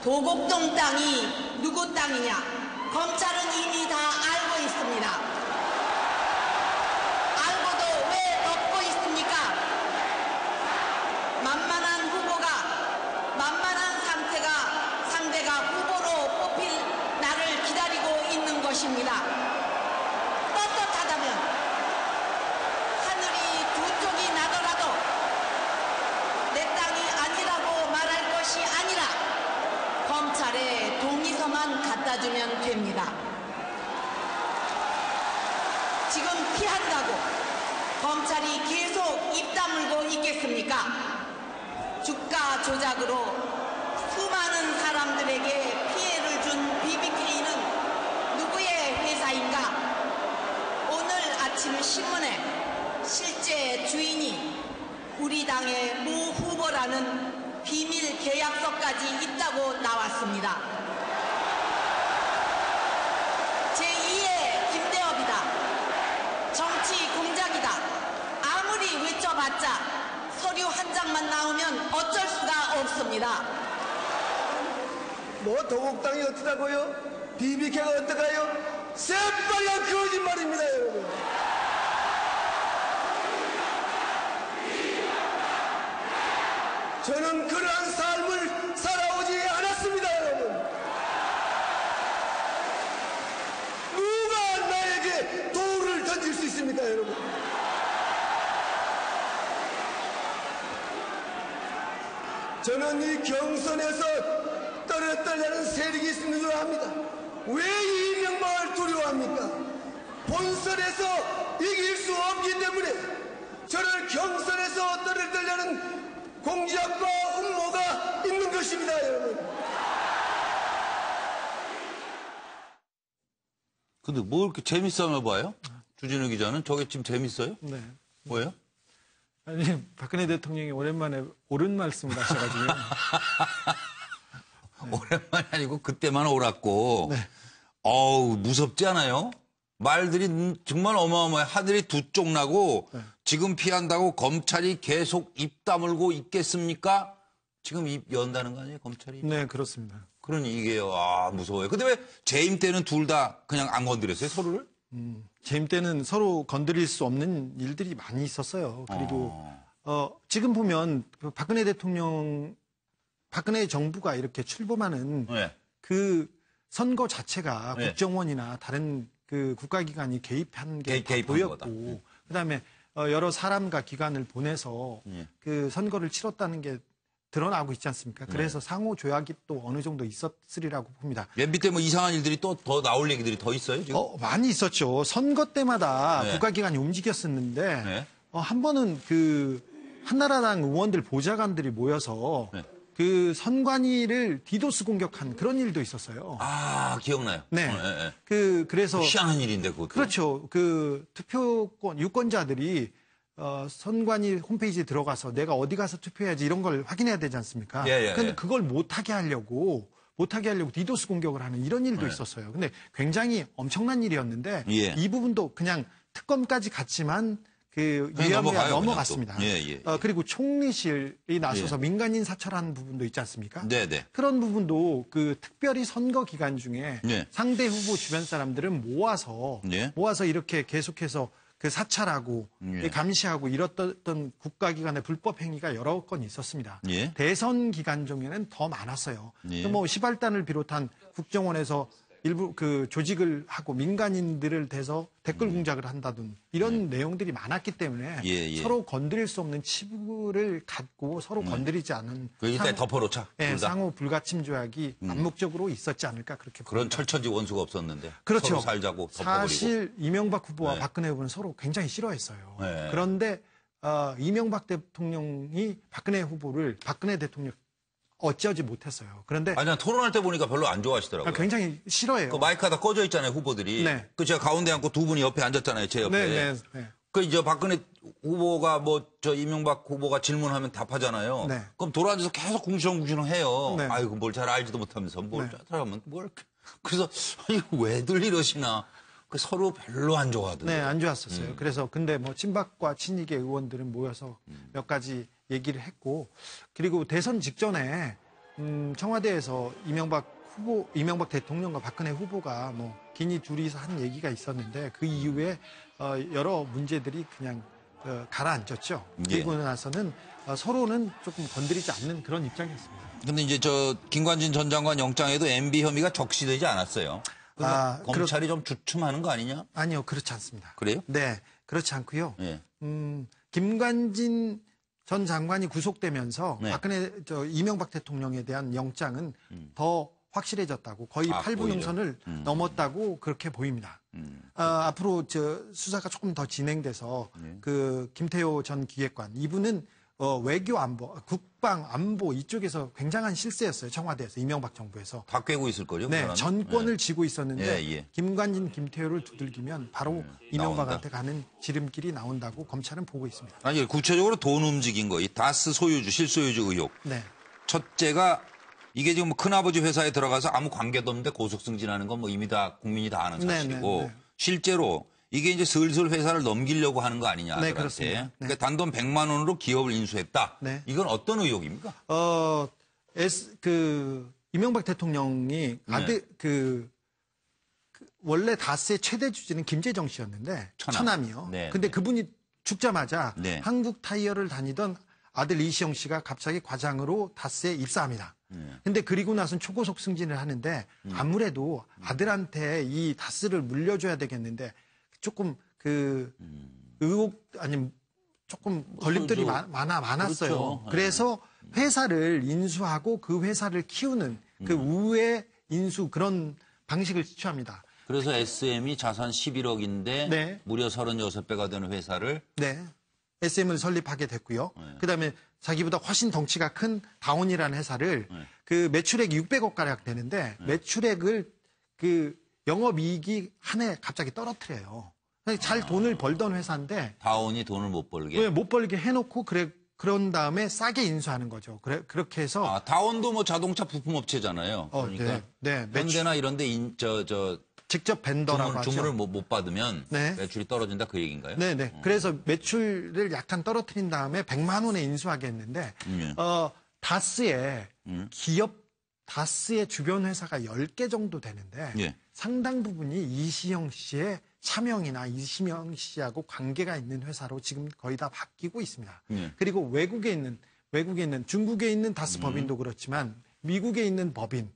도곡동 땅이 누구 땅이냐? 검찰은 이미 다 알고 있습니다. 알고도 왜 덮고 있습니까? 만만한 상대가 후보로 뽑힐 나를 기다리고 있는 것입니다. 떳떳하다면 하늘이 두 쪽이 나더라도 내 땅이 아니라고 말할 것이 아니라 검찰에 동의서만 갖다 주면 됩니다. 지금 피한다고 검찰이 계속 입 다물고 있겠습니까? 주가 조작으로 수많은 사람들에게 피해를 준 BBK는 누구의 회사인가? 오늘 아침 신문에 실제 주인이 우리 당의 모 후보라는 비밀 계약서까지 있다고 나왔습니다. 제2의 김대업이다. 정치 공작이다. 아무리 외쳐봤자 서류 한 장만 나오면 어쩔 수가 없습니다. 뭐 도곡당이 어떠다고요? BBK가 어떠가요? 새빨간 거짓말입니다, 여러분. 저는 그러한 삶을 살아오지 않았습니다, 여러분. 누가 나에게 돌을 던질 수 있습니까, 여러분? 저는 이 경선에서 떨어뜨리려는 세력이 있는 줄 압니다. 왜 이명박을 두려워합니까? 본선에서 이길 수 없기 때문에 저를 경선에서 떨어뜨리려는 공작과 음모가 있는 것입니다, 여러분. 근데 뭐 이렇게 재밌었나 봐요? 주진우 기자는 저게 지금 재밌어요? 네. 뭐예요? 아니, 박근혜 대통령이 오랜만에 옳은 말씀을 하셔가지고요. 네. 오랜만이 아니고 그때만 옳았고. 네. 어우, 무섭지 않아요? 말들이 정말 어마어마해. 하늘이 두 쪽 나고 네. 지금 피한다고 검찰이 계속 입 다물고 있겠습니까? 지금 입 연다는 거 아니에요, 검찰이? 네, 그렇습니다. 그러니 이게요. 아, 무서워요. 근데 왜 재임 때는 둘 다 그냥 안 건드렸어요, 서로를? 재임 때는 서로 건드릴 수 없는 일들이 많이 있었어요. 그리고 지금 보면 박근혜 정부가 이렇게 출범하는 네. 그 선거 자체가 네. 국정원이나 다른 그 국가기관이 개입한 게 개입한 보였고, 거다. 네. 그다음에 여러 사람과 기관을 보내서 그 선거를 치렀다는 게 드러나고 있지 않습니까? 그래서 상호 조약이 또 어느 정도 있었으리라고 봅니다. 맨 밑에 뭐 이상한 일들이 또 더 나올 얘기들이 더 있어요, 지금? 많이 있었죠. 선거 때마다 네. 국가기관이 움직였었는데 네. 한 번은 그 한나라당 의원들 보좌관들이 모여서 네. 그 선관위를 디도스 공격한 그런 일도 있었어요. 아, 기억나요. 네. 네. 그래서 희한한 일인데, 그것도. 그렇죠. 그 투표권 유권자들이 선관위 홈페이지에 들어가서 내가 어디 가서 투표해야지 이런 걸 확인해야 되지 않습니까? 그런데 그걸 못하게 하려고 디도스 공격을 하는 이런 일도 있었어요. 근데 굉장히 엄청난 일이었는데 이 부분도 그냥 특검까지 갔지만 그 유야무야 넘어갔습니다. 그리고 총리실이 나서서 민간인 사찰하는 부분도 있지 않습니까? 네네. 그런 부분도 그 특별히 선거 기간 중에 상대 후보 주변 사람들은 모아서 이렇게 계속해서 그 사찰하고 감시하고 이랬던 국가기관의 불법 행위가 여러 건 있었습니다. 대선 기간 중에는 더 많았어요. 뭐 시발단을 비롯한 국정원에서 일부 그 조직을 하고 민간인들을 대서 댓글 공작을 한다든 이런 내용들이 많았기 때문에 서로 건드릴 수 없는 치부를 갖고 서로 건드리지 않은 일단 덮어놓자. 상호 불가침 조약이 암묵적으로 있었지 않을까 그렇게 그런 봅니다. 철천지 원수가 없었는데 그렇죠. 서로 살자고 덮어버리고. 사실 이명박 후보와 박근혜 후보는 서로 굉장히 싫어했어요. 그런데 이명박 대통령이 박근혜 대통령 어찌하지 못했어요. 그런데 아니, 난 토론할 때 보니까 별로 안 좋아하시더라고요. 굉장히 싫어해요. 그 마이크가 다 꺼져 있잖아요, 후보들이. 그 제가 가운데 앉고 두 분이 옆에 앉았잖아요, 제 옆에. 그 이제 박근혜 후보가 이명박 후보가 질문하면 답하잖아요. 그럼 돌아앉아서 계속 궁시렁궁시렁 해요. 아이고, 뭘 잘 알지도 못하면서 잘하면 그래서 이거 왜들 이러시나. 서로 별로 안 좋아하더라고요. 네, 안 좋았었어요. 그래서 근데 뭐 친박과 친이계 의원들은 모여서 몇 가지 얘기를 했고, 그리고 대선 직전에 청와대에서 이명박 대통령과 박근혜 후보가 뭐 기니 둘이서 한 얘기가 있었는데 그 이후에 여러 문제들이 그냥 가라앉았죠. 그리고 나서는 서로는 조금 건드리지 않는 그런 입장이었습니다. 근데 이제 김관진 전 장관 영장에도 MB 혐의가 적시되지 않았어요. 검찰이 좀 주춤하는 거 아니냐? 아니요, 그렇지 않습니다. 그래요? 네, 그렇지 않고요. 예. 김관진 전 장관이 구속되면서 네. 이명박 대통령에 대한 영장은 더 확실해졌다고 거의 8분용선을 넘었다고 그렇게 보입니다. 앞으로 수사가 조금 더 진행돼서 그 김태호 전 기획관 이분은 외교 안보, 국방 안보 이쪽에서 굉장한 실세였어요. 청와대에서 이명박 정부에서. 다 꿰고 있을 거요. 네, 전권을 쥐고 있었는데 예. 김관진, 김태호를 두들기면 바로 이명박한테 가는 지름길이 나온다고 검찰은 보고 있습니다. 아니 구체적으로 돈 움직인 거, 이 다스 소유주, 실소유주 의혹. 네. 첫째가 이게 지금 큰아버지 회사에 들어가서 아무 관계도 없는데 고속 승진하는 건 뭐 이미 다 국민이 다 아는 사실이고 네. 실제로 이게 이제 슬슬 회사를 넘기려고 하는 거 아니냐. 네, 그렇습니다. 네. 그러니까 단돈 100만 원으로 기업을 인수했다. 네. 이건 어떤 의혹입니까? 이명박 대통령이 원래 다스의 최대 주주는 김재정 씨였는데 처남이요. 네. 근데 그분이 죽자마자 네. 한국 타이어를 다니던 아들 이시영 씨가 갑자기 과장으로 다스에 입사합니다. 근데 그리고 나서는 초고속 승진을 하는데 아무래도 아들한테 이 다스를 물려줘야 되겠는데 조금 의혹 아니면 조금 걸림돌이 많았어요. 그렇죠. 그래서 회사를 인수하고 그 회사를 키우는 그 우회 인수 그런 방식을 취합니다. 그래서 SM이 자산 11억인데 네. 무려 36배가 되는 회사를 네. SM을 설립하게 됐고요. 그다음에 자기보다 훨씬 덩치가 큰 다온이라는 회사를 그 매출액이 600억 가량 되는데 매출액을 그 영업이익이 한 해 갑자기 떨어뜨려요. 잘 돈을 벌던 회사인데 다온이 돈을 못 벌게. 왜 못 벌게 해놓고 그런 다음에 싸게 인수하는 거죠. 그렇게 해서 다온도 뭐 자동차 부품 업체잖아요. 그러니까 네. 현대나 이런데 직접 벤더라고 주문을 하죠. 못 받으면 네. 매출이 떨어진다 그 얘기인가요? 네. 그래서 매출을 약간 떨어뜨린 다음에 100만 원에 인수하게 했는데 다스의 기업 다스의 주변 회사가 10개 정도 되는데 예. 상당 부분이 이시영 씨의 차명이나 이시영 씨하고 관계가 있는 회사로 지금 거의 다 바뀌고 있습니다. 그리고 외국에 있는 중국에 있는 다스 법인도 그렇지만 미국에 있는 법인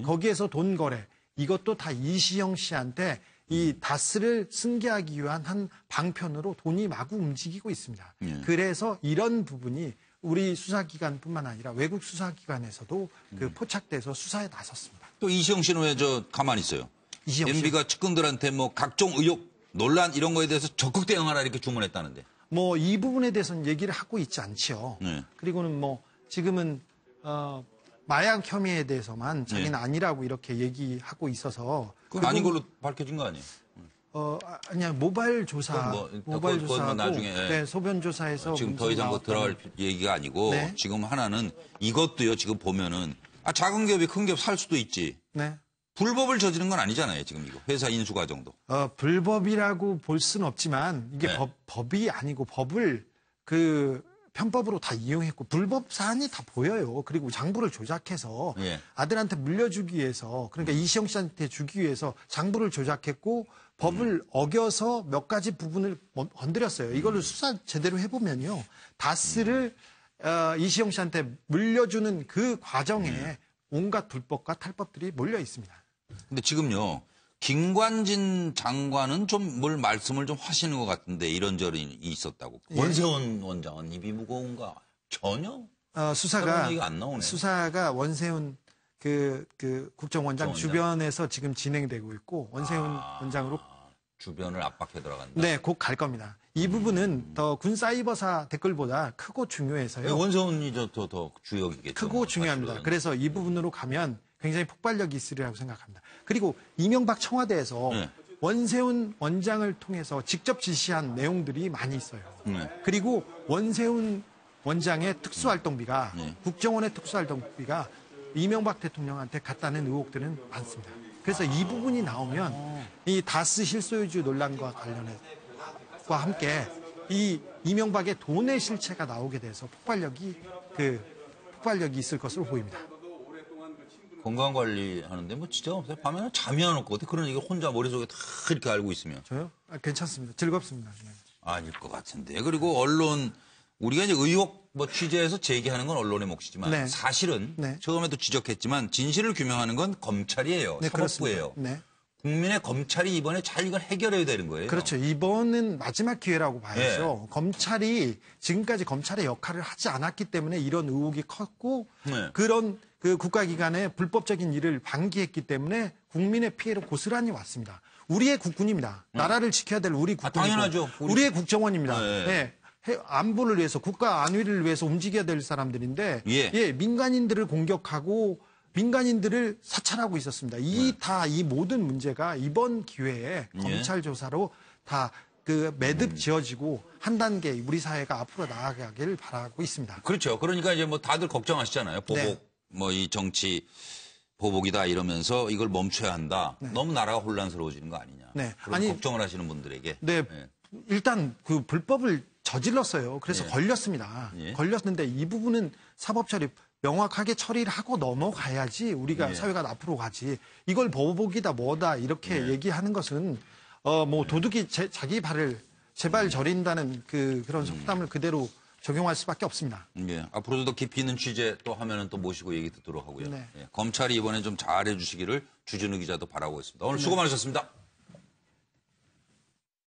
거기에서 돈 거래 이것도 다 이시영 씨한테 이 다스를 승계하기 위한 한 방편으로 돈이 마구 움직이고 있습니다. 그래서 이런 부분이 우리 수사기관뿐만 아니라 외국 수사기관에서도 포착돼서 수사에 나섰습니다. 또 이시영 씨는 왜 가만히 있어요? 이시영 씨. MB가 측근들한테 뭐 각종 의혹, 논란 이런 거에 대해서 적극 대응하라 이렇게 주문했다는데. 뭐 이 부분에 대해서는 얘기를 하고 있지 않지요. 네. 그리고는 뭐 지금은 마약 혐의에 대해서만 자기는 아니라고 이렇게 얘기하고 있어서. 그건 아닌 걸로 밝혀진 거 아니에요? 아니야 모바일 조사, 그건 뭐 나중에 네, 소변 조사에서 지금 더 이상 들어갈 얘기가 아니고 네. 지금 하나는 이것도요. 지금 보면은 작은 기업이 큰 기업 살 수도 있지. 네. 불법을 저지른 건 아니잖아요. 지금 이거 회사 인수 과정도. 불법이라고 볼 수는 없지만 이게 네. 법이 아니고 법을 편법으로 다 이용했고 불법 사안이 다 보여요. 그리고 장부를 조작해서 예. 아들한테 물려주기 위해서 그러니까 이시영 씨한테 주기 위해서 장부를 조작했고 법을 어겨서 몇 가지 부분을 건드렸어요. 이걸로 수사 제대로 해보면요. 다스를 이시영 씨한테 물려주는 그 과정에 온갖 불법과 탈법들이 몰려 있습니다. 근데 지금요. 김관진 장관은 좀 뭘 말씀을 좀 하시는 것 같은데 이런저런 있었다고. 예. 원세훈 원장은 입이 무거운가? 전혀 그런 얘기가 안 나오네요. 수사가 원세훈 국정원장 주변에서 지금 진행되고 있고 원세훈 원장으로 주변을 압박해 들어간다. 네, 곧 갈 겁니다. 이 부분은 더 군 사이버사 댓글보다 크고 중요해서요. 원세훈이 더 주역이겠죠. 크고 중요합니다. 사실은. 그래서 이 부분으로 가면 굉장히 폭발력이 있으리라고 생각합니다. 그리고 이명박 청와대에서 네. 원세훈 원장을 통해서 직접 지시한 내용들이 많이 있어요. 네. 그리고 원세훈 원장의 특수활동비가 네. 국정원의 특수활동비가 이명박 대통령한테 갔다는 의혹들은 많습니다. 그래서 이 부분이 나오면 이 다스 실소유주 논란과 관련해과 함께 이 이명박의 돈의 실체가 나오게 돼서 폭발력이 있을 것으로 보입니다. 건강관리 하는데 뭐 진짜 없어요. 밤에는 잠이 안 오거든. 그런 얘기를 혼자 머릿속에 다 이렇게 알고 있으면. 저요? 괜찮습니다. 즐겁습니다. 네. 아닐 것 같은데. 그리고 언론, 우리가 이제 의혹 뭐 취재해서 제기하는 건 언론의 몫이지만 네. 사실은 네. 처음에도 지적했지만 진실을 규명하는 건 검찰이에요. 네, 사법부예요. 네. 국민의 검찰이 이번에 잘 이걸 해결해야 되는 거예요. 그렇죠. 이번은 마지막 기회라고 봐야죠. 네. 검찰이 지금까지 검찰의 역할을 하지 않았기 때문에 이런 의혹이 컸고 네. 그런 그 국가기관의 불법적인 일을 방기했기 때문에 국민의 피해를 고스란히 왔습니다. 우리의 국군입니다. 나라를 지켜야 될 우리 국군이고 당연하죠. 우리의 국정원입니다. 네. 안보를 위해서 국가 안위를 위해서 움직여야 될 사람들인데 예, 민간인들을 공격하고 민간인들을 사찰하고 있었습니다. 이 모든 문제가 이번 기회에 검찰 조사로 다 그 매듭 지어지고 한 단계 우리 사회가 앞으로 나아가기를 바라고 있습니다. 그렇죠. 그러니까 이제 뭐 다들 걱정하시잖아요. 보복, 네. 뭐 이 정치 보복이다 이러면서 이걸 멈춰야 한다. 네. 너무 나라가 혼란스러워지는 거 아니냐. 네. 그런 걱정을 하시는 분들에게. 네. 일단 그 불법을 저질렀어요. 그래서 걸렸습니다. 걸렸는데 이 부분은 사법처리 명확하게 처리를 하고 넘어가야지 우리가 사회가 앞으로 가지. 이걸 보복이다 뭐다 이렇게 얘기하는 것은 뭐 도둑이 자기 발을 제발 저린다는 그런 속담을 그대로 적용할 수밖에 없습니다. 예. 앞으로도 더 깊이 있는 취재 또 하면은 또 모시고 얘기 듣도록 하고요. 네. 예. 검찰이 이번에 좀 잘해 주시기를 주진우 기자도 바라고 있습니다. 오늘 수고 많으셨습니다.